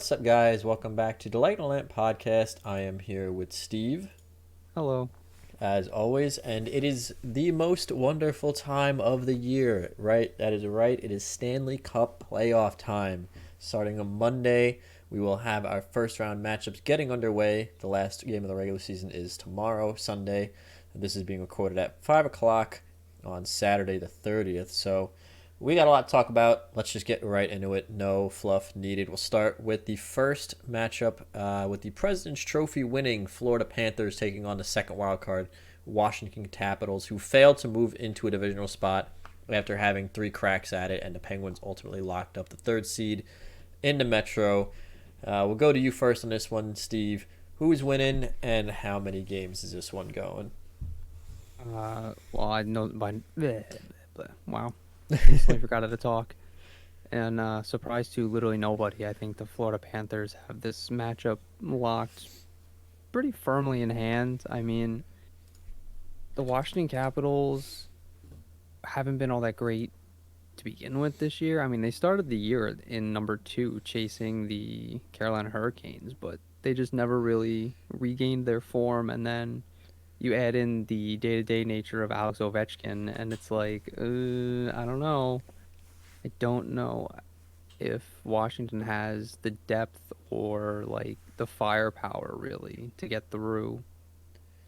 What's up, guys? Welcome back to the Untitled Podcast. I am here with Steve, Hello. as always, and it is the most wonderful time of the year, right? That is right. It is Stanley Cup playoff time. Starting on Monday, we will have our first round matchups getting underway. The last game of the regular season is tomorrow, Sunday. This is being recorded at 5 o'clock on Saturday, the 30th. So, we got a lot to talk about. Let's just get right into it. No fluff needed. We'll start with the first matchup with the President's Trophy winning Florida Panthers taking on the second wildcard Washington Capitals, who failed to move into a divisional spot after having three cracks at it, and the Penguins ultimately locked up the third seed in the Metro. We'll go to you first on this one, Steve. Who's winning, and how many games is this one going? Well, I know by wow, instantly forgot how to talk. And surprise to literally nobody, I think the Florida Panthers have this matchup locked pretty firmly in hand. I mean, the Washington Capitals haven't been all that great to begin with this year. I mean, they started the year in number 2 chasing the Carolina Hurricanes, but they just never really regained their form. And then you add in the day-to-day nature of Alex Ovechkin, and it's like, I don't know. I don't know if Washington has the depth or like the firepower really to get through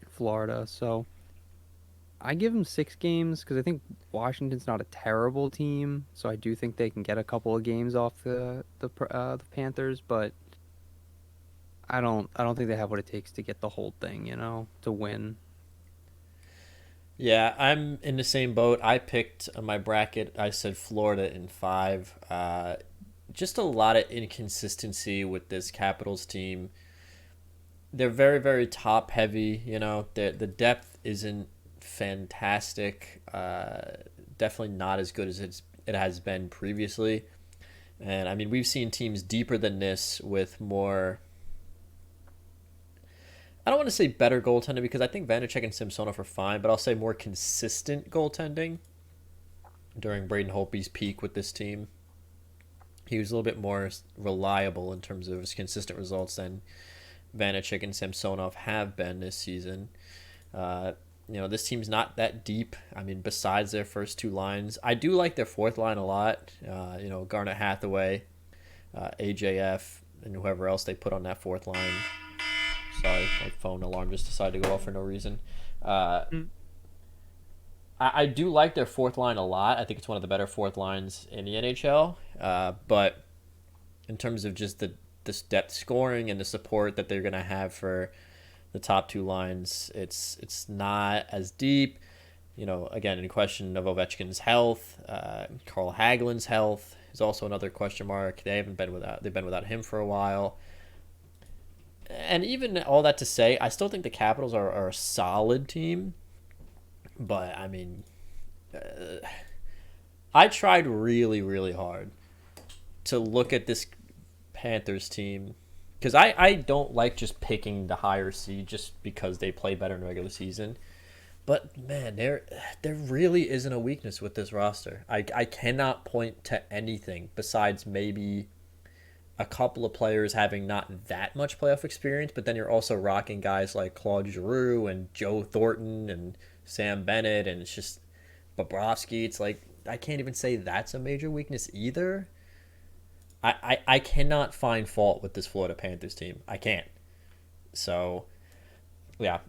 Florida. So I give them 6 games because I think Washington's not a terrible team. So I do think they can get a couple of games off the Panthers, but I don't think they have what it takes to get the whole thing, to win. Yeah, I'm in the same boat. I picked my bracket. I said Florida in five. Just a lot of inconsistency with this Capitals team. They're very, very top heavy. The depth isn't fantastic. Definitely not as good as it has been previously. And I mean, we've seen teams deeper than this with more. I don't want to say better goaltending because I think Vanacek and Samsonov are fine, but I'll say more consistent goaltending during Braden Holtby's peak with this team. He was a little bit more reliable in terms of his consistent results than Vanacek and Samsonov have been this season. This team's not that deep. I mean, besides their first two lines, I do like their fourth line a lot. Garnet Hathaway, AJF, and whoever else they put on that fourth line. Sorry, my phone alarm just decided to go off for no reason. Mm. I do like their fourth line a lot. I think it's one of the better fourth lines in the NHL. But in terms of just this depth scoring and the support that they're going to have for the top two lines, it's not as deep. Again, in question of Ovechkin's health, Carl Hagelin's health is also another question mark. They've been without him for a while. And even all that to say, I still think the Capitals are a solid team. But, I mean, I tried really, really hard to look at this Panthers team. Because I don't like just picking the higher seed just because they play better in the regular season. But, man, there really isn't a weakness with this roster. I cannot point to anything besides maybe a couple of players having not that much playoff experience, but then you're also rocking guys like Claude Giroux and Joe Thornton and Sam Bennett, and it's just Bobrovsky. It's like, I can't even say that's a major weakness either. I cannot find fault with this Florida Panthers team. I can't. So, yeah,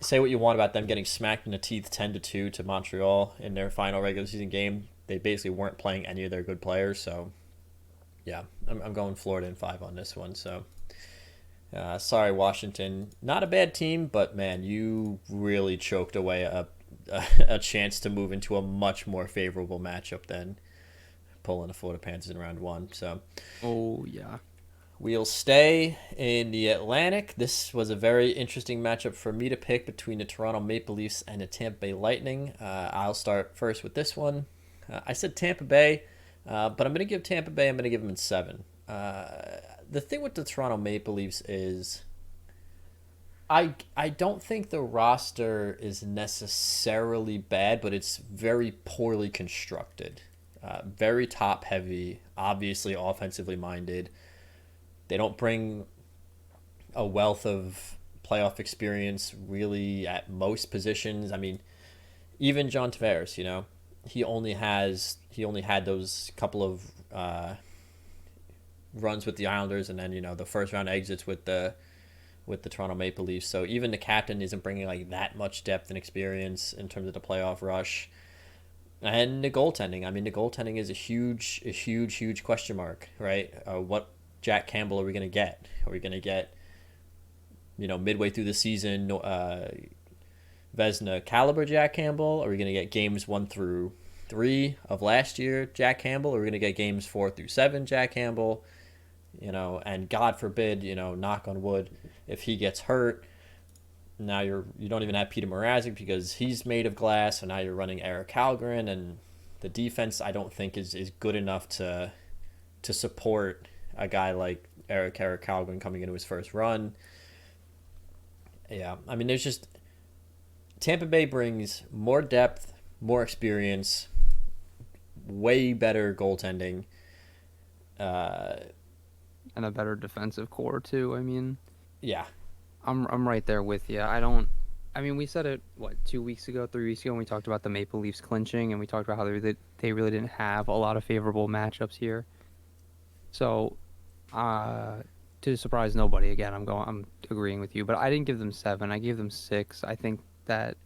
say what you want about them getting smacked in the teeth 10-2 to Montreal in their final regular season game. They basically weren't playing any of their good players, so yeah, I'm going Florida in 5 on this one. So, sorry, Washington. Not a bad team, but man, you really choked away a chance to move into a much more favorable matchup than pulling the Florida Panthers in round 1. So, Oh yeah. we'll stay in the Atlantic. This was a very interesting matchup for me to pick between the Toronto Maple Leafs and the Tampa Bay Lightning. I'll start first with this one. I said Tampa Bay. But I'm going to give Tampa Bay, I'm going to give them in 7. The thing with the Toronto Maple Leafs is I don't think the roster is necessarily bad, but it's very poorly constructed. Very top heavy, obviously offensively minded. They don't bring a wealth of playoff experience really at most positions. I mean, even John Tavares, he only had those couple of runs with the Islanders, and then the first round exits with the Toronto Maple Leafs. So even the captain isn't bringing like that much depth and experience in terms of the playoff rush. And the goaltending. I mean, the goaltending is huge question mark, right? What Jack Campbell are we going to get? Are we going to get, midway through the season, Vezina caliber Jack Campbell? Are we going to get games 1 through 3 of last year Jack Campbell? Are we going to get games 4 through 7 Jack Campbell? And God forbid, knock on wood, if he gets hurt, now you don't even have Peter Mrazek because he's made of glass, and now you're running Eric Calgren, and the defense I don't think is good enough to support a guy like Eric Calgren coming into his first run. Yeah, I mean, there's just Tampa Bay brings more depth, more experience, way better goaltending, And a better defensive core too. I mean, yeah. I'm right there with you. I mean, we said it 2 weeks ago, 3 weeks ago, when we talked about the Maple Leafs clinching, and we talked about how they really didn't have a lot of favorable matchups here. So, to surprise nobody, again, I'm agreeing with you, but I didn't give them 7. I gave them 6. I think that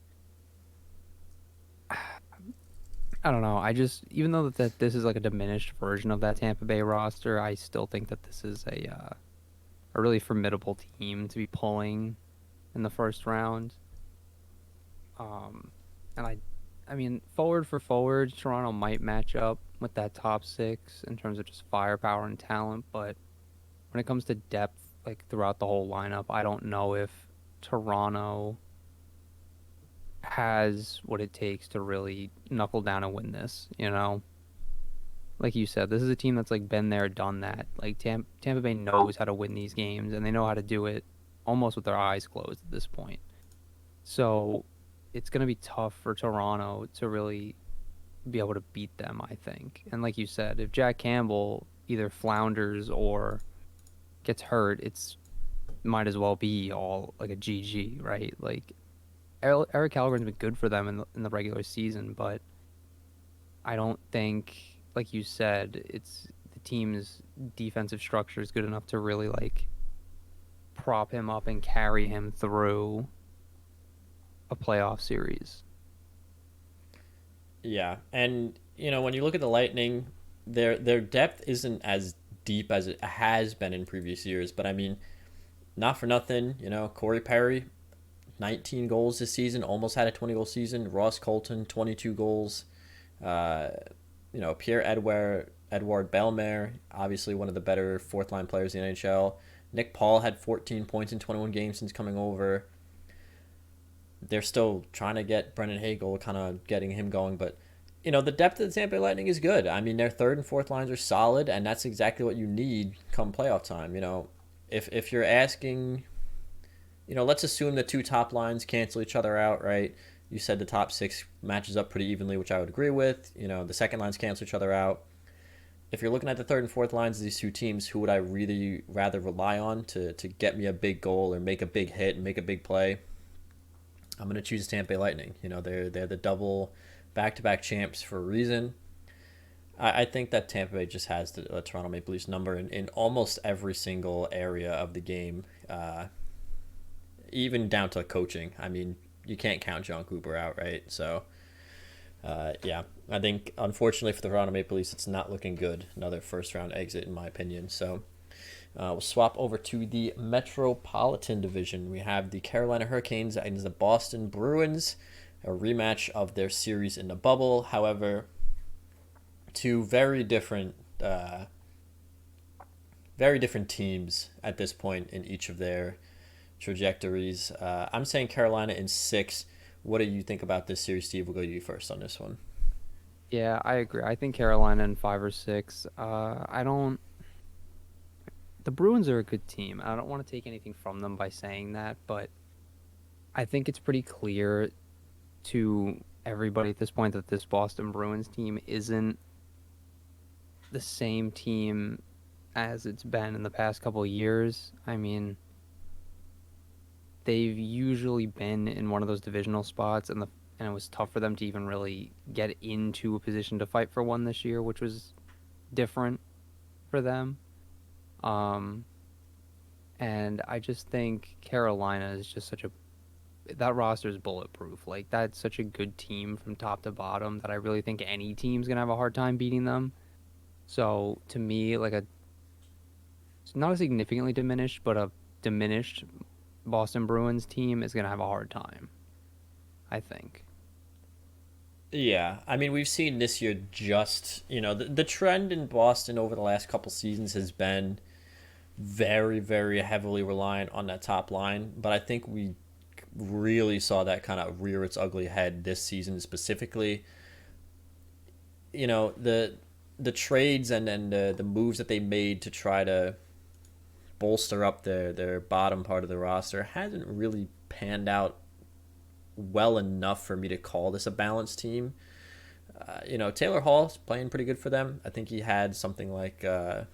I don't know. Even though that this is like a diminished version of that Tampa Bay roster, I still think that this is a really formidable team to be pulling in the first round. And I mean, forward for forward, Toronto might match up with that top 6 in terms of just firepower and talent, but when it comes to depth, like throughout the whole lineup, I don't know if Toronto has what it takes to really knuckle down and win this, Like you said, this is a team that's like been there, done that. Like Tampa Bay knows how to win these games, and they know how to do it almost with their eyes closed at this point. So it's going to be tough for Toronto to really be able to beat them, I think. And like you said, if Jack Campbell either flounders or gets hurt, it's might as well be all like a GG, right? Like Eric Calgren's been good for them in the regular season, but I don't think, like you said, it's the team's defensive structure is good enough to really like prop him up and carry him through a playoff series. Yeah, and when you look at the Lightning, their depth isn't as deep as it has been in previous years. But I mean, not for nothing, Corey Perry, 19 goals this season, almost had a 20-goal season. Ross Colton, 22 goals. Pierre Edouard Bellemare, obviously one of the better fourth-line players in the NHL. Nick Paul had 14 points in 21 games since coming over. They're still trying to get Brendan Hagel, kind of getting him going, but the depth of the Tampa Bay Lightning is good. I mean, their third and fourth lines are solid, and that's exactly what you need come playoff time. If you're asking, let's assume the 2 top lines cancel each other out, right? You said the top 6 matches up pretty evenly, which I would agree with. The second lines cancel each other out. If you're looking at the third and fourth lines of these 2 teams, who would I really rather rely on to get me a big goal or make a big hit and make a big play? I'm going to choose Tampa Bay Lightning. They're the double back-to-back champs for a reason. I think that Tampa Bay just has the Toronto Maple Leafs number in almost every single area of the game, even down to coaching. I mean, you can't count John Cooper out, right? So, yeah, I think unfortunately for the Toronto Maple Leafs, it's not looking good. Another first-round exit, in my opinion. So, we'll swap over to the Metropolitan Division. We have the Carolina Hurricanes and the Boston Bruins, a rematch of their series in the bubble. However, 2 very different teams at this point in each of their trajectories. I'm saying Carolina in 6. What do you think about this series, Steve? We'll go to you first on this one. Yeah, I agree. I think Carolina in 5 or 6. The Bruins are a good team. I don't want to take anything from them by saying that, but I think it's pretty clear to everybody at this point that this Boston Bruins team isn't the same team as it's been in the past couple of years. I mean, they've usually been in one of those divisional spots, and it was tough for them to even really get into a position to fight for one this year, which was different for them. Um, and I just think Carolina is just such a that roster is bulletproof. Like that's such a good team from top to bottom that I really think any team's gonna have a hard time beating them. So to me, like it's not a significantly diminished, but a diminished Boston Bruins team is gonna have a hard time, I think. Yeah, I mean, we've seen this year just, the trend in Boston over the last couple seasons has been very, very heavily reliant on that top line. But I think we really saw that kind of rear its ugly head this season specifically. The trades and the moves that they made to try to bolster up their bottom part of the roster hasn't really panned out well enough for me to call this a balanced team. Taylor Hall's playing pretty good for them. I think he had something like pull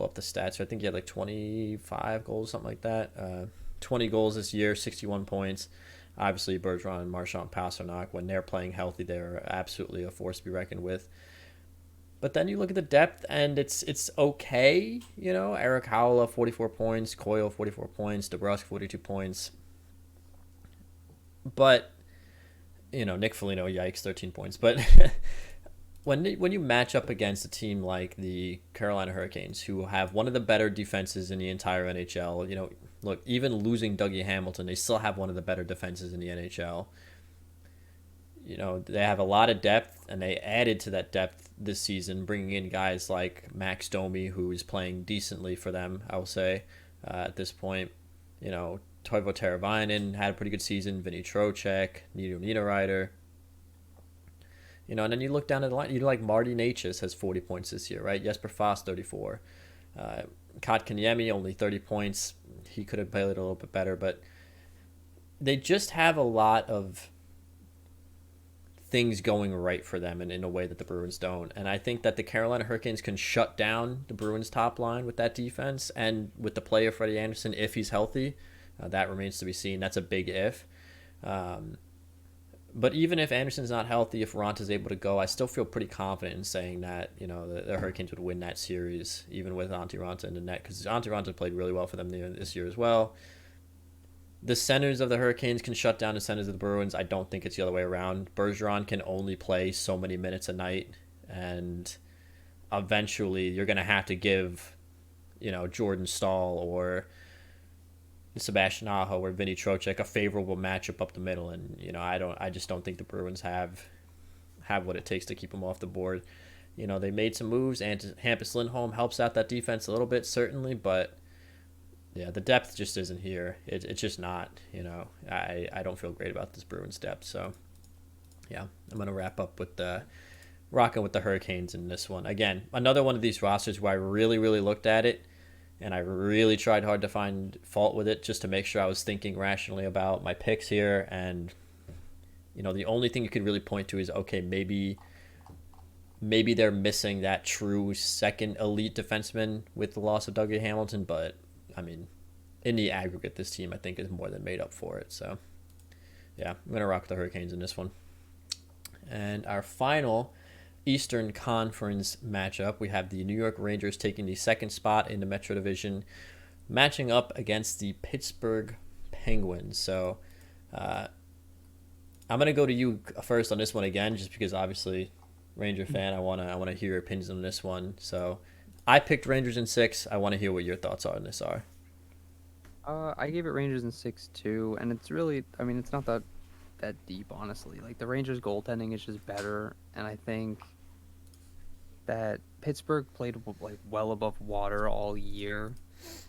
up the stats. I think he had like 25 goals, something like that. 20 goals this year, 61 points. Obviously, Bergeron and Marchand Pasternak, when they're playing healthy, they're absolutely a force to be reckoned with. But then you look at the depth, and it's okay. Eric Howell, 44 points. Coyle, 44 points. DeBrusk, 42 points. But, Nick Foligno, yikes, 13 points. But when you match up against a team like the Carolina Hurricanes, who have one of the better defenses in the entire NHL, look, even losing Dougie Hamilton, they still have one of the better defenses in the NHL. They have a lot of depth, and they added to that depth this season, bringing in guys like Max Domi, who is playing decently for them, I will say, at this point. Toivo Teravainen had a pretty good season. Vinny Trocheck, Nino Niederreiter. And then you look down at the line. Like Marty Necas has 40 points this year, right? Jesper Fast, 34. Kotkaniemi, only 30 points. He could have played a little bit better, but they just have a lot of things going right for them in a way that the Bruins don't. And I think that the Carolina Hurricanes can shut down the Bruins top line with that defense and with the play of Freddie Anderson if he's healthy. That remains to be seen. That's a big if. But even if Anderson's not healthy, if Ronta's able to go, I still feel pretty confident in saying that the Hurricanes would win that series, even with Antti Ranta in the net, because Antti Ranta played really well for them this year as well. The centers of the Hurricanes can shut down the centers of the Bruins. I don't think it's the other way around. Bergeron can only play so many minutes a night, and eventually you're going to have to give, Jordan Staal or Sebastian Aho or Vinny Trocheck a favorable matchup up the middle, and I just don't think the Bruins have what it takes to keep them off the board. They made some moves, and Hampus Lindholm helps out that defense a little bit, certainly, but yeah, the depth just isn't here. It's just not. I don't feel great about this Bruins depth. So yeah, I'm gonna wrap up with rocking with the Hurricanes in this one. Again, another one of these rosters where I really, really looked at it, and I really tried hard to find fault with it just to make sure I was thinking rationally about my picks here. And, the only thing you could really point to is, okay, maybe they're missing that true second elite defenseman with the loss of Dougie Hamilton. But, I mean, in the aggregate, this team, I think, is more than made up for it. So, yeah, I'm going to rock the Hurricanes in this one. And our final Eastern Conference matchup, we have the New York Rangers taking the second spot in the Metro Division, matching up against the Pittsburgh Penguins. So I'm going to go to you first on this one again, just because obviously Ranger fan, I want to hear your opinions on this one. So I picked Rangers in 6. I want to hear what your thoughts on this are. I gave it Rangers in 6 too, and it's really, I mean, it's not that deep, honestly. Like the Rangers goaltending is just better, and I think that Pittsburgh played like well above water all year,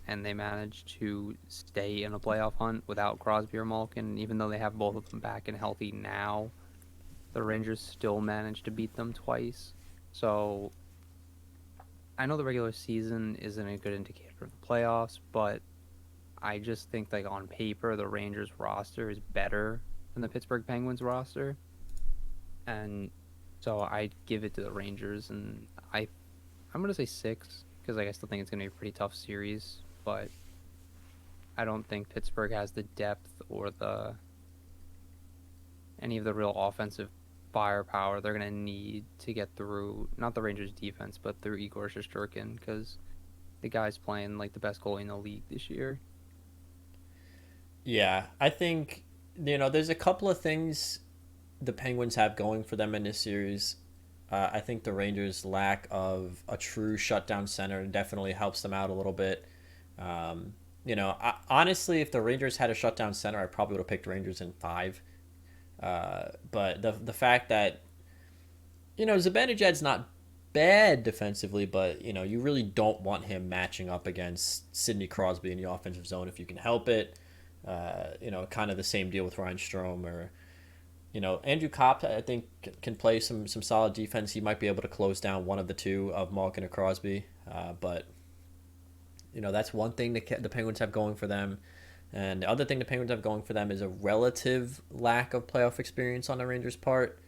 and they managed to stay in a playoff hunt without Crosby or Malkin. Even though they have both of them back and healthy now, the Rangers still managed to beat them twice. So I know the regular season isn't a good indicator of the playoffs, but I just think like on paper the Rangers roster is better than the Pittsburgh Penguins roster, and so I give it to the Rangers, and I I'm gonna say 6 because like I still think it's gonna be a pretty tough series, but I don't think Pittsburgh has the depth or the any of the real offensive firepower they're gonna need to get through not the Rangers defense, but through Igor Shesterkin because the guy's playing like the best goalie in the league this year. Yeah, I think there's a couple of things the Penguins have going for them in this series. I think the Rangers' lack of a true shutdown center definitely helps them out a little bit. Honestly, if the Rangers had a shutdown center, I probably would have picked Rangers in 5. But the fact that Zibanejad's not bad defensively, but you really don't want him matching up against Sidney Crosby in the offensive zone if you can help it. Kind of the same deal with Ryan Strome or Andrew Kopp. I think can play some solid defense. He might be able to close down one of the two of Malkin or Crosby, but that's one thing the Penguins have going for them. And the other thing the Penguins have going for them is a relative lack of playoff experience on the Rangers' part.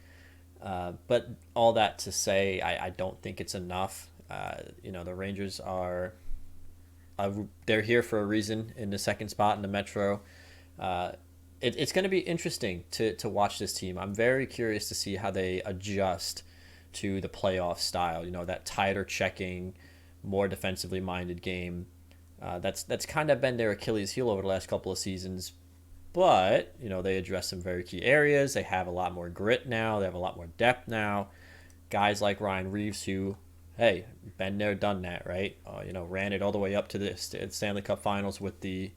But all that to say, I don't think it's enough. The Rangers they're here for a reason in the second spot in the Metro. It's going to be interesting to watch this team. I'm very curious to see how they adjust to the playoff style. That tighter checking, more defensively minded game. That's kind of been their Achilles heel over the last couple of seasons. But, they address some very key areas. They have a lot more grit now. They have a lot more depth now. Guys like Ryan Reeves who, hey, been there, done that, right? Ran it all the way up to the Stanley Cup Finals with the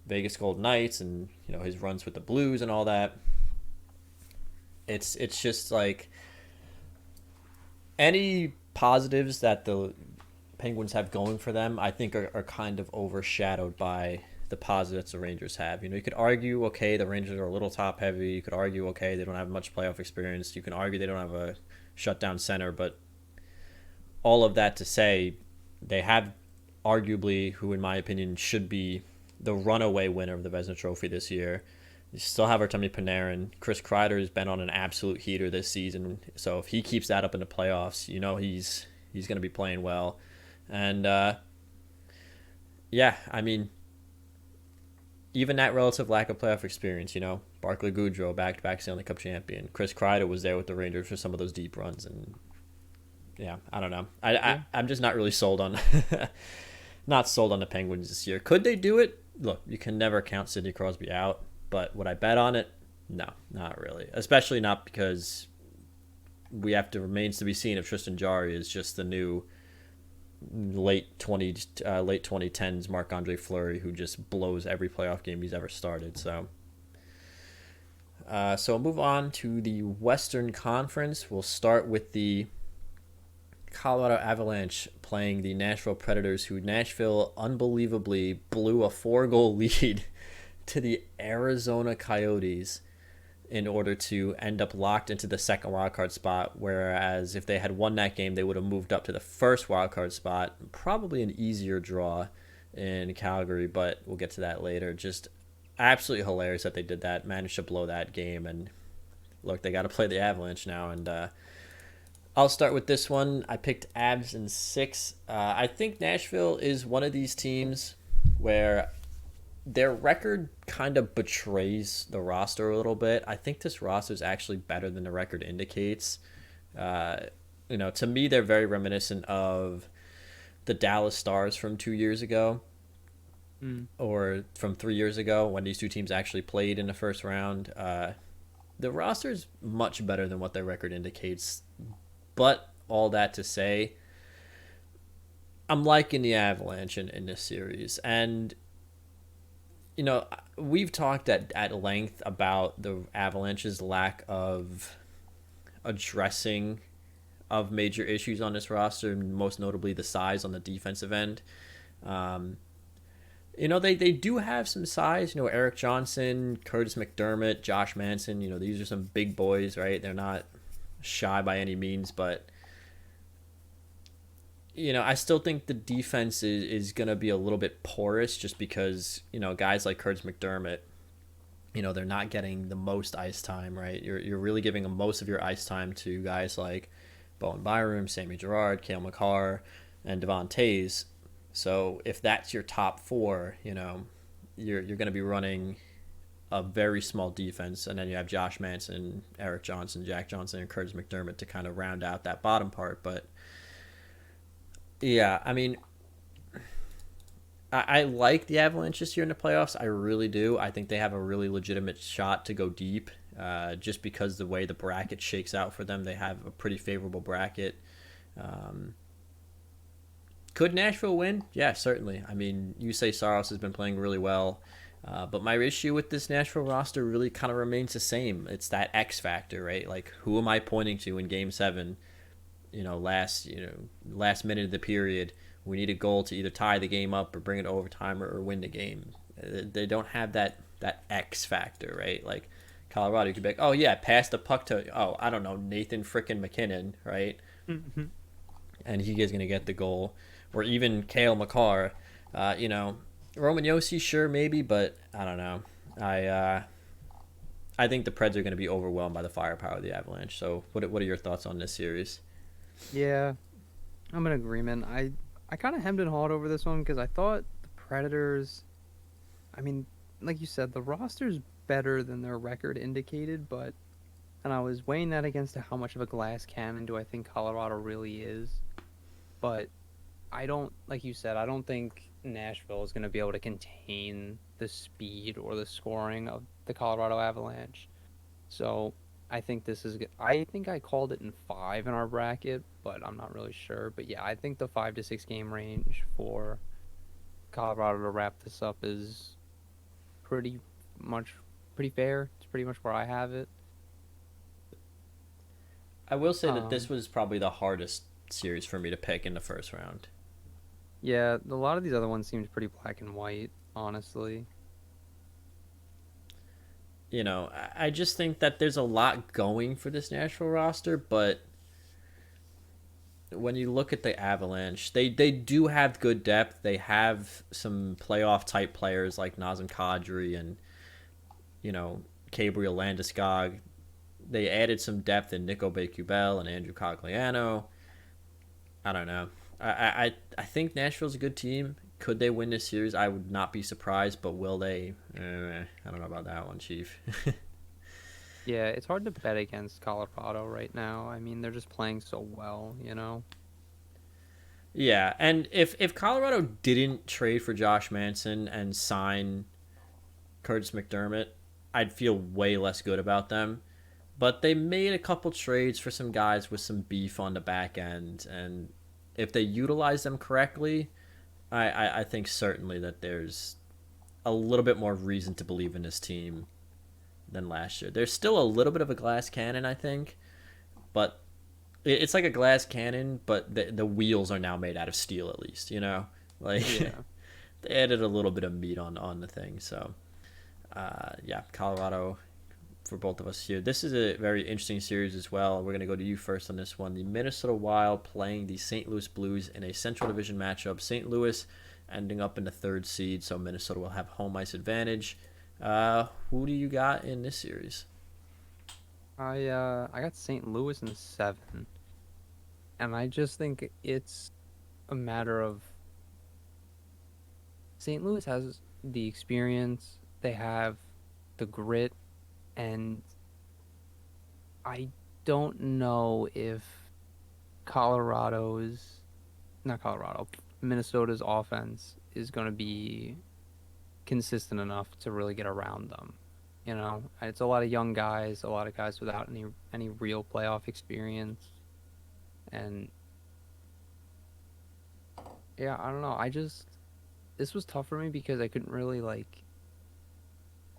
Vegas Golden Knights and, his runs with the Blues and all that. It's just like any positives that the Penguins have going for them, I think are kind of overshadowed by the positives the Rangers have. You could argue, okay, the Rangers are a little top heavy. You could argue, okay, they don't have much playoff experience. You can argue they don't have a shutdown center, but all of that to say, they have arguably, who in my opinion should be the runaway winner of the Vezina Trophy this year. You still have Artemi Panarin. Chris Kreider has been on an absolute heater this season, so if he keeps that up in the playoffs, he's going to be playing well. And even that relative lack of playoff experience, Barclay Goodrow, back-to-back Stanley Cup champion. Chris Kreider was there with the Rangers for some of those deep runs, and I don't know. I'm just not really sold on, not sold on the Penguins this year. Could they do it? Look, you can never count Sidney Crosby out, but would I bet on it? No, not really. Especially not because remains to be seen if Tristan Jarry is just the new late 2010s Marc-Andre Fleury who just blows every playoff game he's ever started. So we'll move on to the Western Conference. We'll start with the Colorado Avalanche playing the Nashville Predators, who Nashville unbelievably blew a 4-goal lead to the Arizona Coyotes in order to end up locked into the second wildcard spot, whereas if they had won that game, they would have moved up to the first wildcard spot. Probably an easier draw in Calgary, but we'll get to that later. Just absolutely hilarious that they did that, managed to blow that game, and look, they got to play the Avalanche now, and I'll start with this one. I picked Avs in 6. I think Nashville is one of these teams where their record kind of betrays the roster a little bit. I think this roster is actually better than the record indicates. To me, they're very reminiscent of the Dallas Stars from 2 years ago, or from 3 years ago when these two teams actually played in the first round. The roster is much better than what their record indicates. But all that to say, I'm liking the Avalanche in this series. And we've talked at length about the Avalanche's lack of addressing of major issues on this roster, most notably the size on the defensive end. They do have some size. Eric Johnson, Curtis McDermott, Josh Manson. These are some big boys, right? They're not shy by any means, but I still think the defense is going to be a little bit porous just because, guys like Curtis McDermott, they're not getting the most ice time, right? You're really giving most of your ice time to guys like Bowen Byram, Sammy Gerard, Cale Makar, and Devon Tays. So if that's your top four, you're going to be running a very small defense, and then you have Josh Manson, Eric Johnson, Jack Johnson, and Curtis McDermott to kind of round out that bottom part. But yeah, I mean, I like the Avalanche this year in the playoffs. I really do. I think they have a really legitimate shot to go deep, just because the way the bracket shakes out for them. They have a pretty favorable bracket. Could Nashville win? Yeah, certainly. I mean, you say Saros has been playing really well. But my issue with this Nashville roster really kind of remains the same. It's that X factor, right? Like, who am I pointing to in Game 7? Last minute of the period, we need a goal to either tie the game up or bring it to overtime or win the game. They don't have that X factor, right? Like Colorado, you could be like, oh yeah, pass the puck to I don't know, Nathan frickin' McKinnon, right? Mm-hmm. And he is going to get the goal, or even Cale Makar. Roman Yossi, sure, maybe, but I don't know. I think the Preds are going to be overwhelmed by the firepower of the Avalanche. So, what are your thoughts on this series? Yeah, I'm in agreement. I kind of hemmed and hawed over this one because I thought the Predators, I mean, like you said, the roster's better than their record indicated, and I was weighing that against how much of a glass cannon do I think Colorado really is. But like you said, I don't think Nashville is going to be able to contain the speed or the scoring of the Colorado Avalanche. So I think I think I called it in 5 in our bracket, but I'm not really sure. But yeah, I think the 5 to 6 game range for Colorado to wrap this up is pretty fair. It's pretty much where I have it. I will say that this was probably the hardest series for me to pick in the first round. Yeah, a lot of these other ones seemed pretty black and white, honestly. I just think that there's a lot going for this Nashville roster, but when you look at the Avalanche, they do have good depth. They have some playoff type players like Nazem Kadri and Gabriel Landeskog. They added some depth in Nico Becubel and Andrew Cogliano. I don't know. I think Nashville's a good team. Could they win this series? I would not be surprised, but will they? I don't know about that one, Chief. Yeah, it's hard to bet against Colorado right now. I mean, they're just playing so well, Yeah, and if Colorado didn't trade for Josh Manson and sign Curtis McDermott, I'd feel way less good about them. But they made a couple trades for some guys with some beef on the back end, and if they utilize them correctly, I think certainly that there's a little bit more reason to believe in this team than last year. There's still a little bit of a glass cannon, I think, but it's like a glass cannon, but the wheels are now made out of steel at least, Like, Yeah. they added a little bit of meat on the thing. So, yeah, Colorado for both of us here. This is a very interesting series as well. We're going to go to you first on this one. The Minnesota Wild playing the St. Louis Blues in a Central Division matchup. St. Louis ending up in the 3rd seed, so Minnesota will have home ice advantage. Who do you got in this series? I got St. Louis in 7, and I just think it's a matter of St. Louis has the experience, they have the grit, and I don't know if Minnesota's offense is going to be consistent enough to really get around them. It's a lot of young guys, a lot of guys without any real playoff experience, and yeah, I don't know. This was tough for me because I couldn't really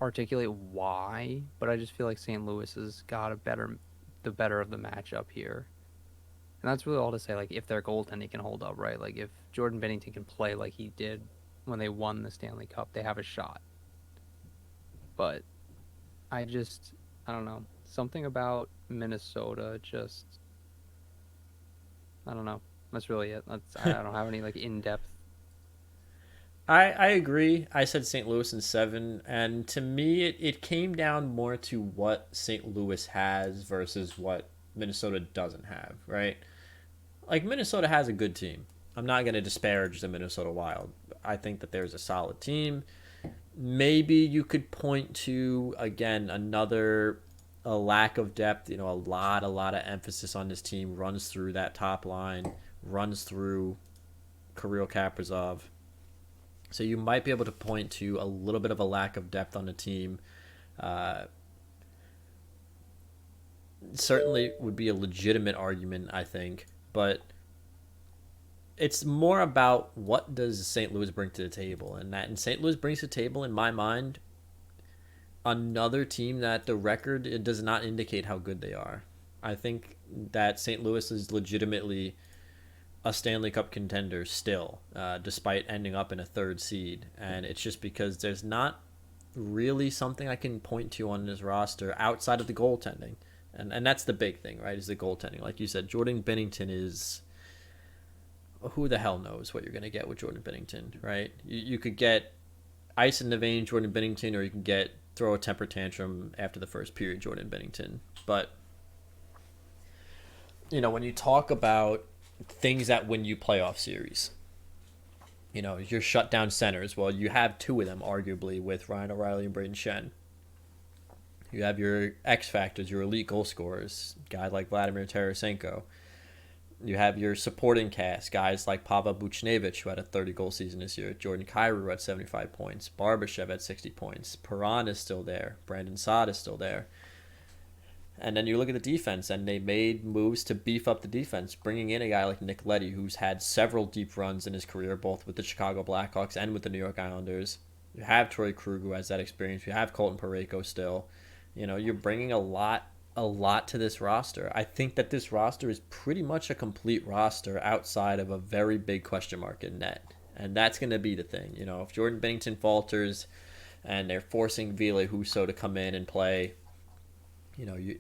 articulate why, but I just feel like St. Louis has got the better of the matchup here. And that's really all to say, if their goaltending can hold up, right? Like, if Jordan Bennington can play like he did when they won the Stanley Cup, they have a shot. But I don't know. Something about Minnesota I don't know. That's really it. I don't have any, in-depth. I agree. I said St. Louis in 7, and to me, it came down more to what St. Louis has versus what Minnesota doesn't have, right? like Minnesota has a good team. I'm not going to disparage the Minnesota Wild. I think that there's a solid team. Maybe you could point to, again, a lack of depth. A lot of emphasis on this team runs through that top line, runs through Kirill Kaprizov. So you might be able to point to a little bit of a lack of depth on the team. Certainly would be a legitimate argument, I think, but it's more about what does St. Louis bring to the table, and St. Louis brings to the table, in my mind, another team that the record it does not indicate how good they are. I think that St. Louis is legitimately a Stanley Cup contender still, despite ending up in a third seed, and it's just because there's not really something I can point to on this roster outside of the goaltending. And that's the big thing, right, is the goaltending. Like you said, Jordan Binnington is... Who the hell knows what you're going to get with Jordan Binnington, right? You could get ice in the vein Jordan Binnington, or you can get throw a temper tantrum after the first period Jordan Binnington. But, when you talk about things that win you playoff series, your shutdown centers, well, you have two of them, arguably, with Ryan O'Reilly and Braden Shen. You have your X factors, your elite goal scorers, guys like Vladimir Tarasenko. You have your supporting cast, guys like Pavel Buchnevich, who had a 30-goal season this year, Jordan Kyrou, who had 75 points, Barbashev had 60 points, Perron is still there, Brandon Saad is still there. And then you look at the defense, and they made moves to beef up the defense, bringing in a guy like Nick Leddy, who's had several deep runs in his career, both with the Chicago Blackhawks and with the New York Islanders. You have Troy Krug, who has that experience. You have Colton Parayko still. You're bringing a lot to this roster. I think that this roster is pretty much a complete roster outside of a very big question mark in net. And that's going to be the thing. If Jordan Binnington falters and they're forcing Ville Husso to come in and play,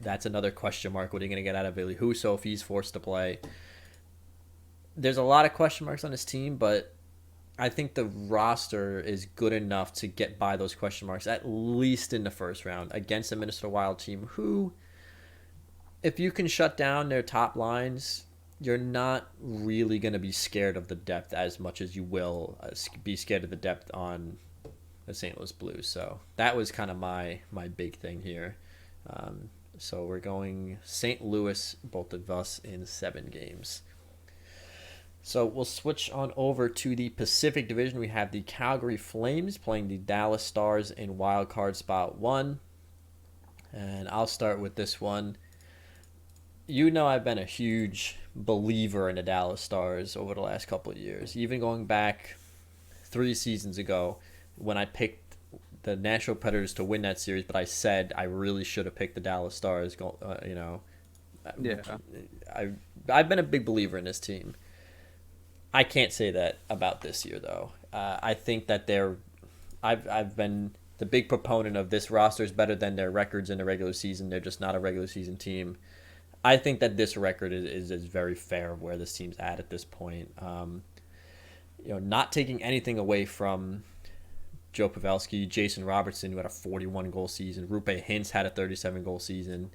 that's another question mark. What are you going to get out of Ville Husso if he's forced to play? There's a lot of question marks on this team, but I think the roster is good enough to get by those question marks, at least in the first round, against a Minnesota Wild team who, if you can shut down their top lines, you're not really going to be scared of the depth as much as you will be scared of the depth on the St. Louis Blues. So that was kind of my big thing here. So we're going St. Louis, both of us, in 7 games. So we'll switch on over to the Pacific Division. We have the Calgary Flames playing the Dallas Stars in wild card spot 1. And I'll start with this one. I've been a huge believer in the Dallas Stars over the last couple of years. Even going back 3 seasons ago when I picked the Nashville Predators to win that series, but I said I really should have picked the Dallas Stars. Yeah. I've been a big believer in this team. I can't say that about this year, though. I think that I've been the big proponent of this roster is better than their records in the regular season. They're just not a regular season team. I think that this record is very fair of where this team's at this point. Not taking anything away from Joe Pavelski, Jason Robertson, who had a 41-goal season. Roope Hintz had a 37-goal season.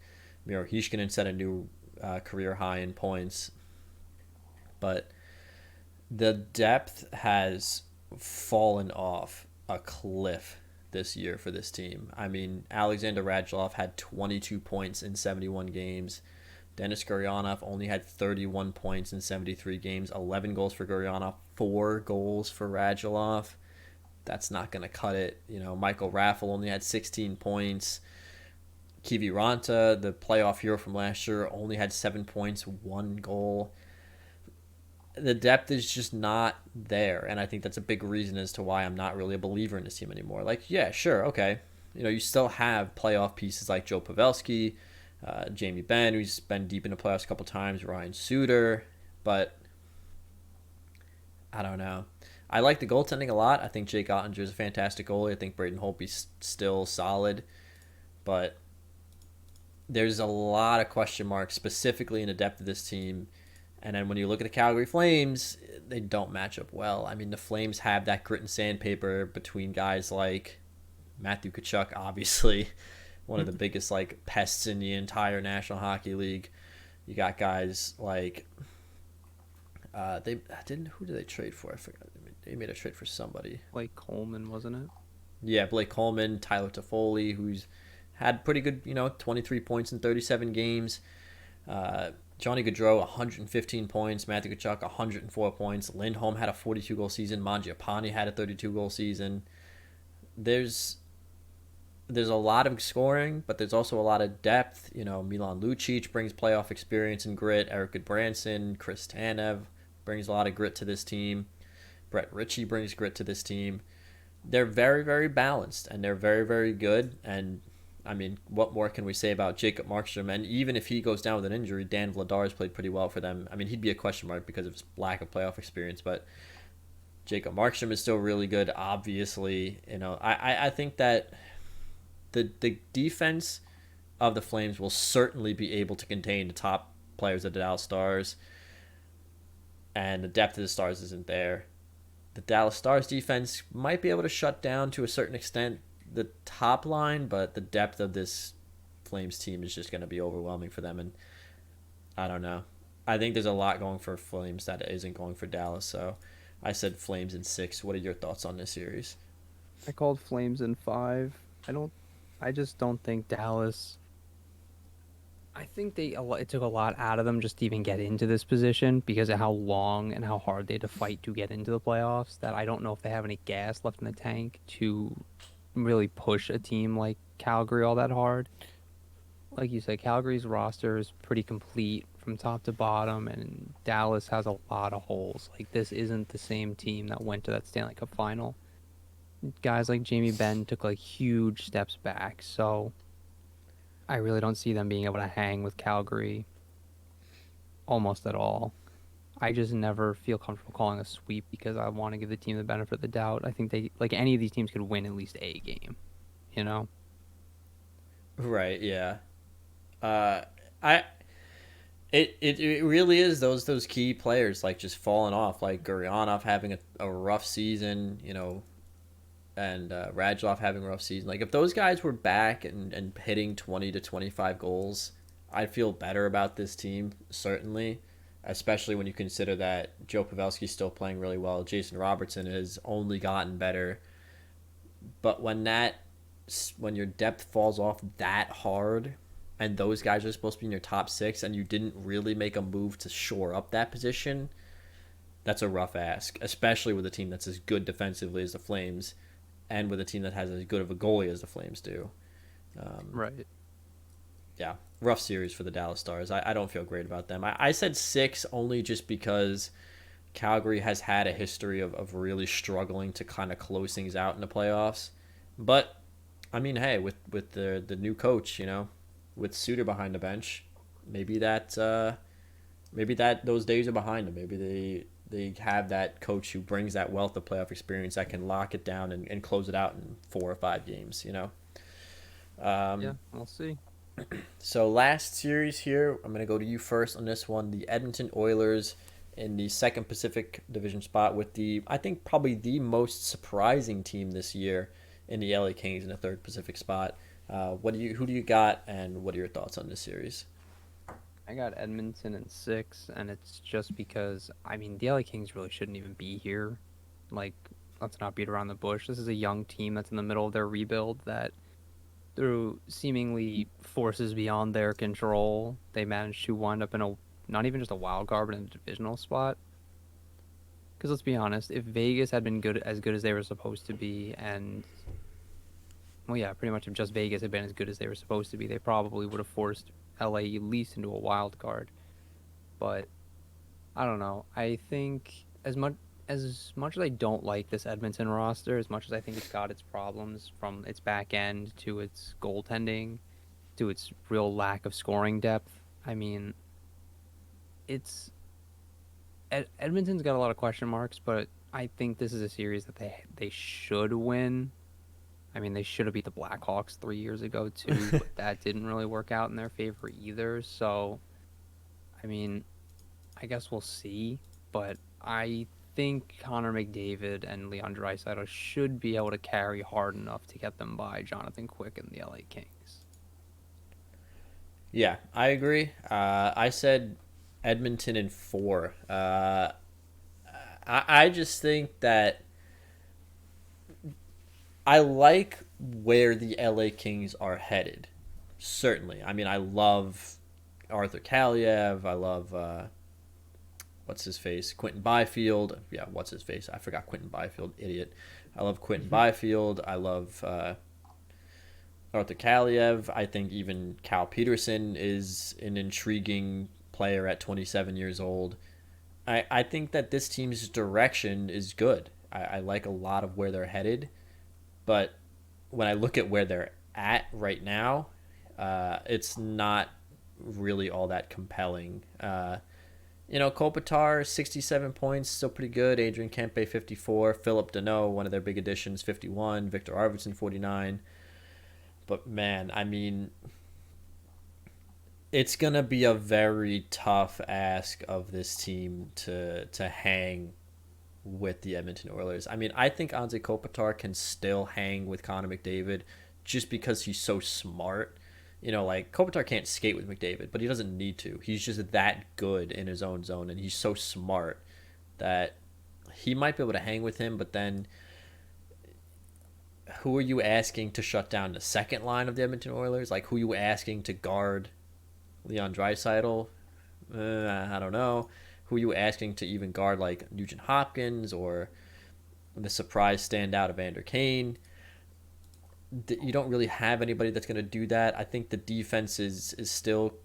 Miro Heiskanen set a new career high in points. But the depth has fallen off a cliff this year for this team. I mean, Alexander Radulov had 22 points in 71 games. Denis Gurianov only had 31 points in 73 games, 11 goals for Gurianov, 4 goals for Radulov. That's not going to cut it. Michael Raffl only had 16 points. Kivi Ranta, the playoff hero from last year, only had 7 points, 1 goal. The depth is just not there, and I think that's a big reason as to why I'm not really a believer in this team anymore. Like, yeah, sure, okay. You still have playoff pieces like Joe Pavelski, Jamie Benn, who's been deep in the playoffs a couple times, Ryan Suter, but I don't know. I like the goaltending a lot. I think Jake Ottinger is a fantastic goalie. I think Braden Holtby's still solid, but there's a lot of question marks, specifically in the depth of this team. And then when you look at the Calgary Flames, they don't match up well. I mean, the Flames have that grit and sandpaper between guys like Matthew Tkachuk, obviously, one of the biggest pests in the entire National Hockey League. You got guys like They didn't. Who did they trade for? I forgot. They made a trade for somebody. Like Coleman, wasn't it? Yeah, Blake Coleman, Tyler Toffoli, who's had pretty good, 23 points in 37 games. Johnny Gaudreau, 115 points. Matthew Tkachuk, 104 points. Lindholm had a 42-goal season. Mangiapane had a 32-goal season. There's a lot of scoring, but there's also a lot of depth. Milan Lucic brings playoff experience and grit. Eric Goodbranson, Chris Tanev brings a lot of grit to this team. Brett Ritchie brings grit to this team. They're very, very balanced, and they're very, very good. And, I mean, what more can we say about Jacob Markstrom? And even if he goes down with an injury, Dan Vladar has played pretty well for them. I mean, he'd be a question mark because of his lack of playoff experience, but Jacob Markstrom is still really good, obviously. I think that the defense of the Flames will certainly be able to contain the top players of the Dallas Stars, and the depth of the Stars isn't there. The Dallas Stars defense might be able to shut down to a certain extent the top line, but the depth of this Flames team is just going to be overwhelming for them, and I don't know. I think there's a lot going for Flames that isn't going for Dallas, so I said Flames in 6. What are your thoughts on this series? I called Flames in 5. I just don't think Dallas. I think it took a lot out of them just to even get into this position because of how long and how hard they had to fight to get into the playoffs. That I don't know if they have any gas left in the tank to really push a team like Calgary all that hard. Like you said, Calgary's roster is pretty complete from top to bottom, and Dallas has a lot of holes. Like, this isn't the same team that went to that Stanley Cup final. Guys like Jamie Benn took like huge steps back, so I really don't see them being able to hang with Calgary almost at all. I just never feel comfortable calling a sweep because I want to give the team the benefit of the doubt. I think any of these teams could win at least a game, you know? Right, yeah. I it really is those key players like just falling off, like Gurionov having a rough season, and Radulov having a rough season. Like, if those guys were back and hitting 20 to 25 goals, I'd feel better about this team, certainly, especially when you consider that Joe Pavelski's still playing really well. Jason Robertson has only gotten better. But when your depth falls off that hard, and those guys are supposed to be in your top 6, and you didn't really make a move to shore up that position, that's a rough ask, especially with a team that's as good defensively as the Flames, and with a team that has as good of a goalie as the Flames do. Right. Yeah, rough series for the Dallas Stars. I don't feel great about them. I said 6 only just because Calgary has had a history of really struggling to kind of close things out in the playoffs. But, I mean, hey, with the new coach, with Suter behind the bench, maybe that those days are behind them. Maybe they have that coach who brings that wealth of playoff experience that can lock it down and close it out in 4 or 5 games, Yeah, we'll see. So last series here, I'm going to go to you first on this one. The Edmonton Oilers in the second Pacific Division spot with I think probably the most surprising team this year in the LA Kings in the third Pacific spot. Who do you got, and what are your thoughts on this series? I got Edmonton in 6, and it's just because, I mean, the LA Kings really shouldn't even be here. Like, let's not beat around the bush. This is a young team that's in the middle of their rebuild that, through seemingly forces beyond their control, they managed to wind up in not even just a wild card, but in a divisional spot. Because let's be honest, if Vegas had been as good as they were supposed to be, and, well, yeah, pretty much if just Vegas had been as good as they were supposed to be, they probably would have forced LA at least into a wild card. But I don't know. I think as much as I don't like this Edmonton roster, as much as I think it's got its problems from its back end to its goaltending to its real lack of scoring depth, I mean, Edmonton's got a lot of question marks, but I think this is a series that they should win. I mean, they should have beat the Blackhawks 3 years ago, too, but that didn't really work out in their favor either. So, I mean, I guess we'll see. But I think Connor McDavid and Leon Draisaitl should be able to carry hard enough to get them by Jonathan Quick and the LA Kings. Yeah, I agree. I said Edmonton in 4. I just think that I like where the LA Kings are headed. Certainly. I mean, I love Arthur Kaliev. I love what's his face, Quentin Byfield. Yeah, what's his face? I forgot Quentin Byfield. Idiot. I love Quentin Byfield. I love Arthur Kaliev. I think even Cal Peterson is an intriguing player at 27 years old. I think that this team's direction is good. I like a lot of where they're headed, but when I look at where they're at right now, it's not really all that compelling. Kopitar, 67 points, still pretty good. Adrian Kempe, 54. Philip Deneau, one of their big additions, 51. Victor Arvidsson, 49. But man, I mean, it's gonna be a very tough ask of this team to hang with the Edmonton Oilers. I mean, I think Anze Kopitar can still hang with Connor McDavid just because he's so smart. Like Kopitar can't skate with McDavid, but he doesn't need to. He's just that good in his own zone, and he's so smart that he might be able to hang with him. But then, who are you asking to shut down the second line of the Edmonton Oilers? Like, who are you asking to guard Leon Draisaitl? I don't know. Who are you asking to even guard like Nugent Hopkins or the surprise standout Evander Kane? You don't really have anybody that's going to do that. I think the defense is still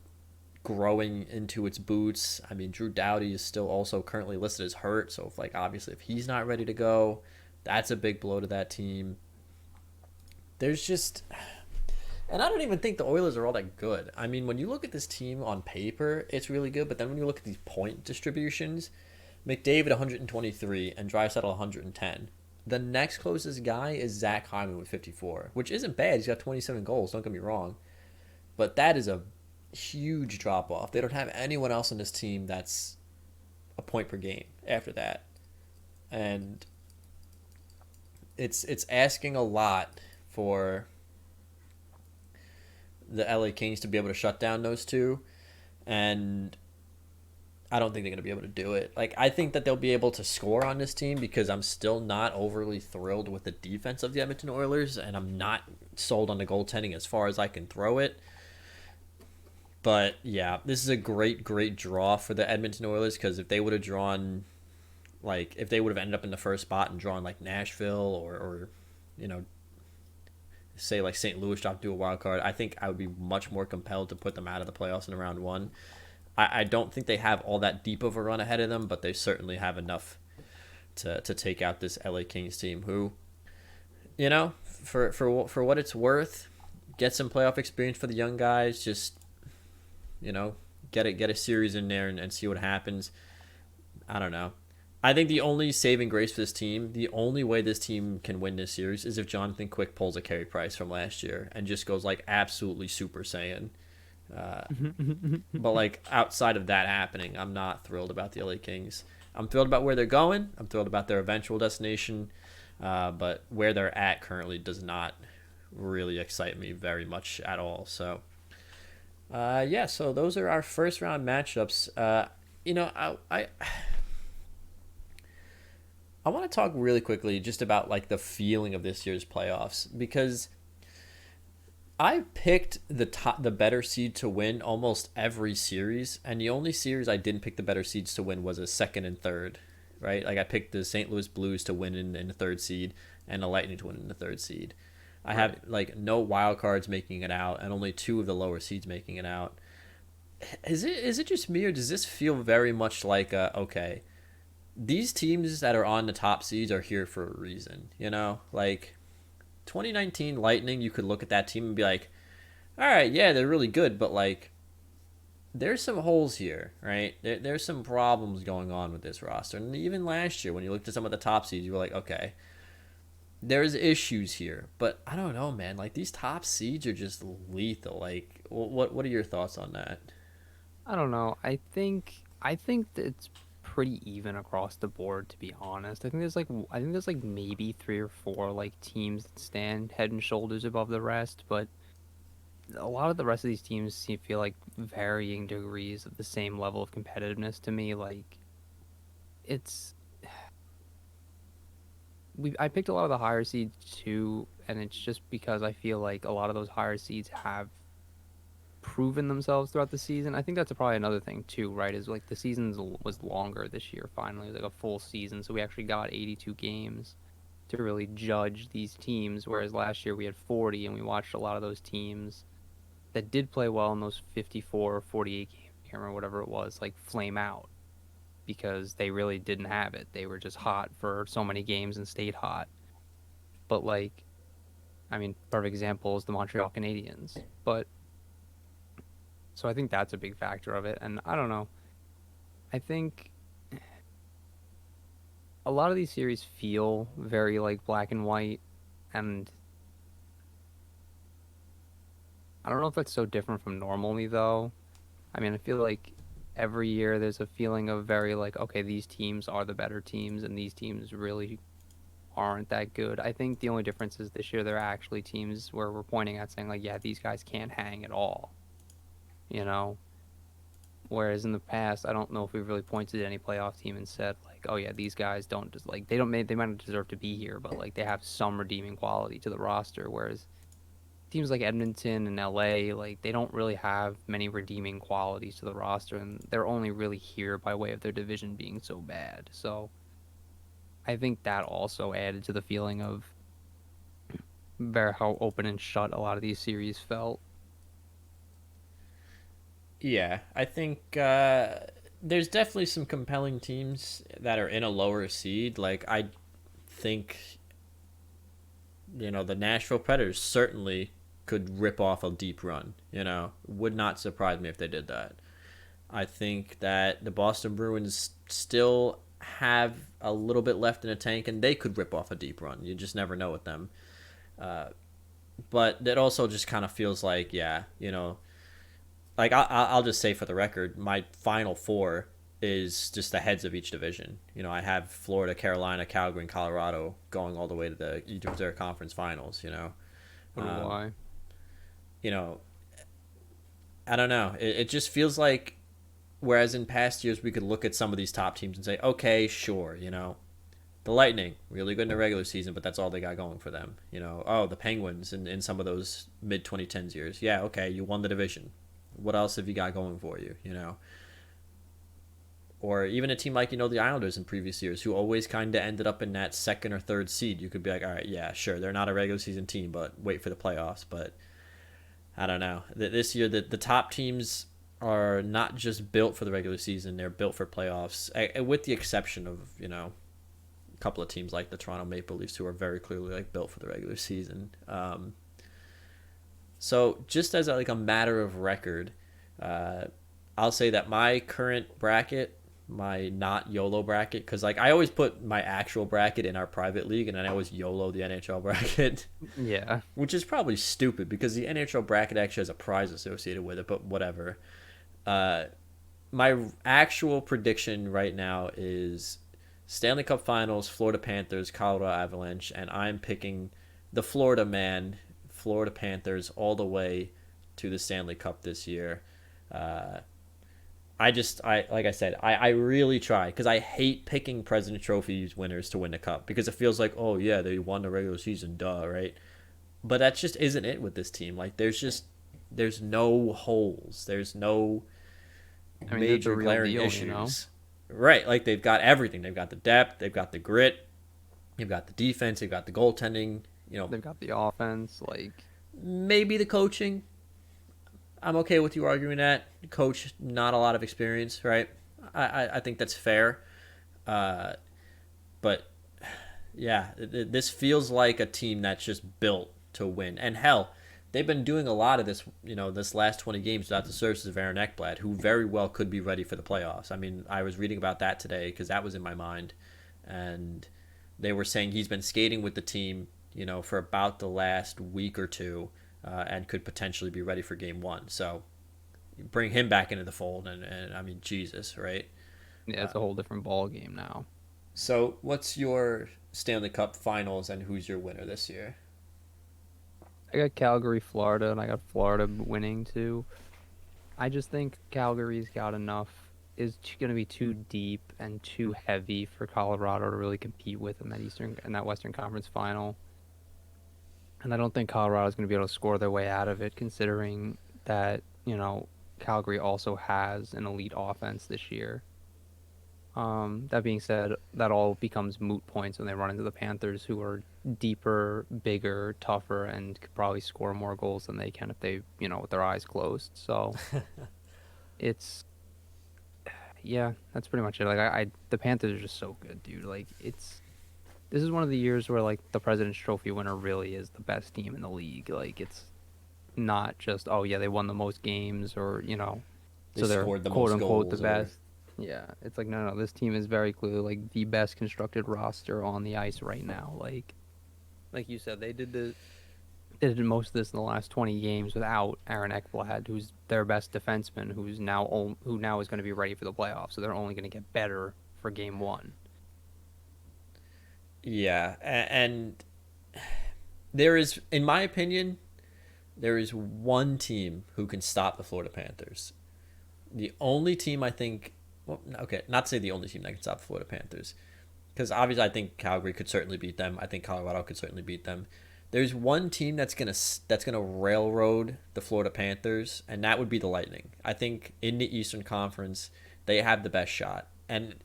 growing into its boots. I mean, Drew Doughty is still also currently listed as hurt, so obviously if he's not ready to go, that's a big blow to that team. There's just, and I don't even think the Oilers are all that good. I mean, when you look at this team on paper, it's really good, but then when you look at these point distributions, McDavid 123 and Draisaitl 110. The next closest guy is Zach Hyman with 54, which isn't bad. He's got 27 goals, don't get me wrong. But that is a huge drop-off. They don't have anyone else on this team that's a point per game after that. And it's asking a lot for the LA Kings to be able to shut down those two. And I don't think they're going to be able to do it. Like, I think that they'll be able to score on this team because I'm still not overly thrilled with the defense of the Edmonton Oilers, and I'm not sold on the goaltending as far as I can throw it. But, yeah, this is a great, great draw for the Edmonton Oilers because if they would have drawn, like, if they would have ended up in the first spot and drawn, like, Nashville or say, like, St. Louis dropped to a wild card, I think I would be much more compelled to put them out of the playoffs in round one. I don't think they have all that deep of a run ahead of them, but they certainly have enough to take out this LA Kings team who, for what it's worth, get some playoff experience for the young guys. Just, get a series in there and see what happens. I don't know. I think the only saving grace for this team, the only way this team can win this series is if Jonathan Quick pulls a Carey Price from last year and just goes like absolutely Super Saiyan. But like outside of that happening, I'm not thrilled about the LA Kings. I'm thrilled about where they're going. I'm thrilled about their eventual destination, but where they're at currently does not really excite me very much at all. So, so those are our first round matchups. I want to talk really quickly just about like the feeling of this year's playoffs because I picked the better seed to win almost every series, and the only series I didn't pick the better seeds to win was a second and third, right? Like I picked the St. Louis Blues to win in the third seed and the Lightning to win in the third seed. I have like no wild cards making it out and only two of the lower seeds making it out. Is it just me or does this feel very much like okay, these teams that are on the top seeds are here for a reason, like 2019 Lightning, you could look at that team and be like, all right, yeah, they're really good, but like there's some holes here, right? There's some problems going on with this roster. And even last year when you looked at some of the top seeds, you were like, okay, there's issues here. But I don't know, man. Like these top seeds are just lethal. Like what are your thoughts on that? I don't know. I think that it's pretty even across the board, to be honest. I think there's like maybe three or four like teams that stand head and shoulders above the rest, but a lot of the rest of these teams feel like varying degrees of the same level of competitiveness to me. Like it's I picked a lot of the higher seeds too, and it's just because I feel like a lot of those higher seeds have proven themselves throughout the season. I think that's probably another thing too, right? Is like the season was longer this year. Finally, it was like a full season, so we actually got 82 games to really judge these teams. Whereas last year we had 40, and we watched a lot of those teams that did play well in those 54 or 48 games, I can't remember whatever it was, like flame out because they really didn't have it. They were just hot for so many games and stayed hot. But like, I mean, perfect example is the Montreal Canadiens. But so I think that's a big factor of it. And I don't know. I think a lot of these series feel very like black and white, and I don't know if that's so different from normally though. I mean, I feel like every year there's a feeling of very like, okay, these teams are the better teams and these teams really aren't that good. I think the only difference is this year there are actually teams where we're pointing at saying like, yeah, these guys can't hang at all, you know? Whereas in the past, I don't know if we've really pointed at any playoff team and said like, oh yeah, these guys don't just like they might not deserve to be here, but like they have some redeeming quality to the roster. Whereas teams like Edmonton and LA, like they don't really have many redeeming qualities to the roster, and they're only really here by way of their division being so bad. So I think that also added to the feeling of very how open and shut a lot of these series felt. Yeah, I think there's definitely some compelling teams that are in a lower seed. Like I think the Nashville Predators certainly could rip off a deep run. Would not surprise me if they did that. I think that the Boston Bruins still have a little bit left in the tank, and they could rip off a deep run. You just never know with them. Uh, but it also just kind of feels like, yeah, like I'll just say for the record, my final four is just the heads of each division. I have Florida, Carolina, Calgary, and Colorado going all the way to each of their conference finals. I don't know Um, why. you know, I don't know. It just feels like, whereas in past years we could look at some of these top teams and say, okay, sure, the Lightning really good in the regular season, but that's all they got going for them. Oh, the Penguins in some of those mid 2010s years, yeah, okay, you won the division. What else have you got going for you? Or even a team like the Islanders in previous years, who always kind of ended up in that second or third seed. You could be like, all right, yeah, sure, they're not a regular season team, but wait for the playoffs. But I don't know. This year, the top teams are not just built for the regular season; they're built for playoffs. With the exception of a couple of teams like the Toronto Maple Leafs, who are very clearly like built for the regular season. So just as a matter of record, uh, I'll say that my current bracket, my not YOLO bracket, because like I always put my actual bracket in our private league, and then I always YOLO the NHL bracket, Yeah. which is probably stupid because the NHL bracket actually has a prize associated with it. But whatever. Uh, my actual prediction right now is Stanley Cup Finals, Florida Panthers, Colorado Avalanche, and I'm picking the Florida man, Florida Panthers, all the way to the Stanley Cup this year. Uh, I like I said, I really try because I hate picking President Trophy winners to win the cup because it feels like, oh yeah, they won the regular season, duh, right? But that just isn't it with this team. Like there's no holes, there's no I mean, they're the major real glaring deal. issues. Right, like they've got everything. They've got the depth, they've got the grit, they've got the defense, they've got the goaltending. They've got the offense. Like, Maybe the coaching. I'm okay with you arguing that. Coach, not a lot of experience, right? I think that's fair. Uh, but yeah, this feels like a team that's just built to win. And hell, they've been doing a lot of this, this last 20 games without the services of Aaron Ekblad, who very well could be ready for the playoffs. I mean, I was reading about that today because that was in my mind. And they were saying he's been skating with the team, for about the last week or two, and could potentially be ready for game one. So bring him back into the fold, and I mean, Jesus, right? yeah, it's a whole different ball game now. So what's your Stanley Cup Finals, and who's your winner this year? I got Calgary, Florida, and I got Florida winning too. I just think Calgary's got enough. is going to be too deep and too heavy for Colorado to really compete with in that Western Conference final. And I don't think Colorado is going to be able to score their way out of it, considering that, Calgary also has an elite offense this year. That being said, that all becomes moot points when they run into the Panthers, who are deeper, bigger, tougher, and could probably score more goals than they can if they, with their eyes closed. So it's, yeah, that's pretty much it. Like the Panthers are just so good, dude. Like this is one of the years where like the President's Trophy winner really is the best team in the league. Like it's not just, oh yeah, they won the most games, or They so they're scored the quote most unquote the goals, or best. Yeah, it's like no, this team is very clearly like the best constructed roster on the ice right now. Like you said, they did most of this in the last 20 games without Aaron Ekblad, who's their best defenseman, who now is going to be ready for the playoffs. So they're only going to get better for game one. yeah, and there is, in my opinion, there is one team who can stop the Florida Panthers. The only team I think, well, okay, not to say the only team that can stop the Florida Panthers, because obviously I think Calgary could certainly beat them. I think Colorado could certainly beat them. There's one team that's gonna railroad the Florida Panthers, and that would be the Lightning. I think in the Eastern Conference they have the best shot, and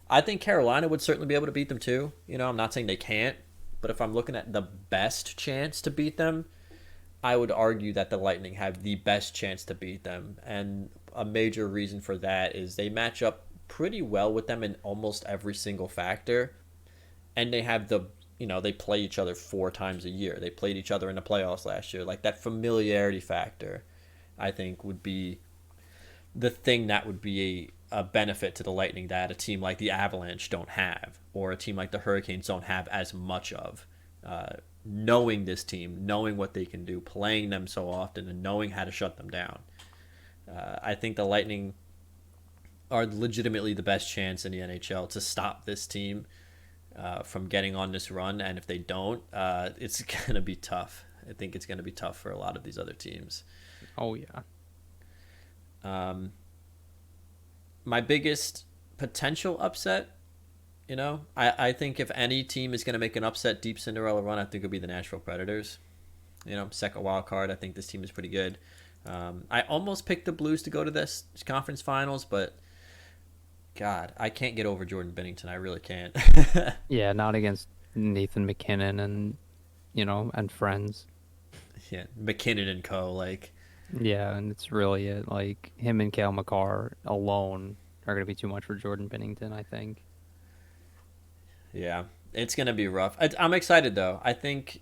I think Carolina would certainly be able to beat them too. I'm not saying they can't, but if I'm looking at the best chance to beat them, I would argue that the Lightning have the best chance to beat them. And a major reason for that is they match up pretty well with them in almost every single factor. And they have they play each other 4 times a year. They played each other in the playoffs last year. Like that familiarity factor, I think, would be the thing that would be a benefit to the Lightning that a team like the Avalanche don't have, or a team like the Hurricanes don't have as much of. Knowing this team, knowing what they can do, playing them so often, and knowing how to shut them down. I think the Lightning are legitimately the best chance in the NHL to stop this team from getting on this run, and if they don't, it's going to be tough. I think it's going to be tough for a lot of these other teams. Oh, yeah. My biggest potential upset, I think if any team is going to make an upset deep Cinderella run, I think it would be the Nashville Predators. Second wild card. I think this team is pretty good. I almost picked the Blues to go to this conference finals, but God, I can't get over Jordan Binnington. I really can't. Yeah, not against Nathan McKinnon and friends. Yeah, McKinnon and co. Yeah, and it's really it. Like him and Cale Makar alone are going to be too much for Jordan Binnington, I think. Yeah, it's going to be rough. I'm excited, though. I think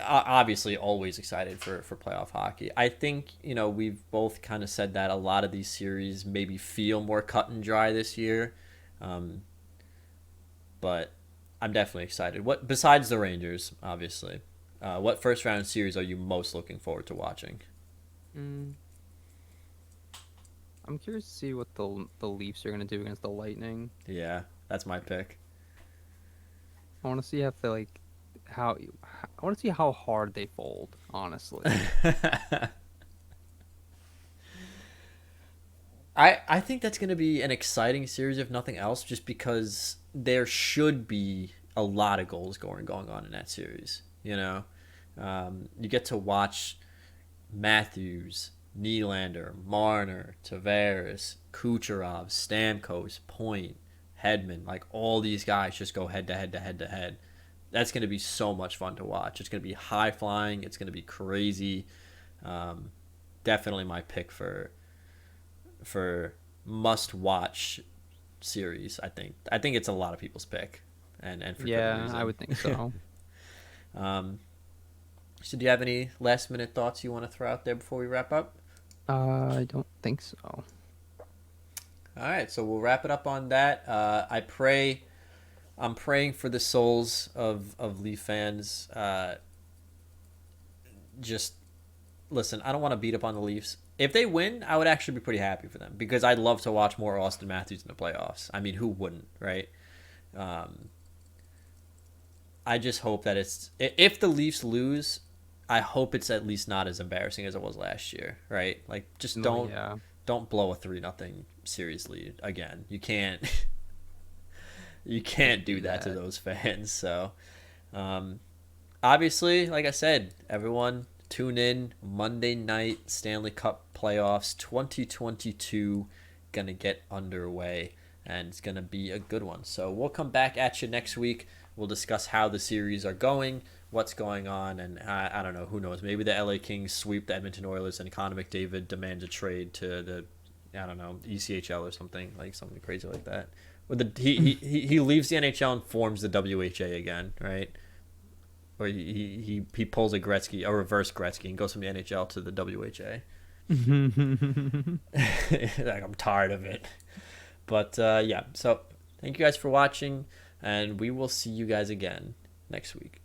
obviously always excited for playoff hockey. I think, we've both kind of said that a lot of these series maybe feel more cut and dry this year. But I'm definitely excited. What, besides the Rangers, obviously, what first round series are you most looking forward to watching? I'm curious to see what the Leafs are going to do against the Lightning. Yeah, that's my pick. I want to see if they I want to see how hard they fold, honestly. I think that's going to be an exciting series, if nothing else, just because there should be a lot of goals going on in that series. You get to watch Matthews, Nylander, Marner, Tavares, Kucherov, Stamkos, Point, Hedman, like all these guys just go head to head to head to head. That's going to be so much fun to watch. It's going to be high flying. It's going to be crazy. Definitely my pick for must watch series. I think it's a lot of people's pick, and for good reason. I would think so. So do you have any last minute thoughts you want to throw out there before we wrap up? I don't think so. All right, so we'll wrap it up on that. I'm praying for the souls of Leaf fans. Just listen, I don't want to beat up on the Leafs. If they win, I would actually be pretty happy for them, because I'd love to watch more Austin Matthews in the playoffs. I mean, who wouldn't, right? I just hope that if the Leafs lose, I hope it's at least not as embarrassing as it was last year, right? Like, just don't don't blow a 3-0 series lead again. You can't you can't do that to those fans. So obviously, like I said, everyone tune in Monday night Stanley Cup playoffs 2022 gonna get underway, and it's gonna be a good one. So we'll come back at you next week. We'll discuss how the series are going, what's going on, and I don't know, who knows, maybe the LA Kings sweep the Edmonton Oilers and Connor McDavid demands a trade to the, I don't know, ECHL or something crazy like that. Or he leaves the NHL and forms the WHA again, right? Or he pulls a reverse Gretzky, and goes from the NHL to the WHA. Like, I'm tired of it. But yeah, so thank you guys for watching, and we will see you guys again next week.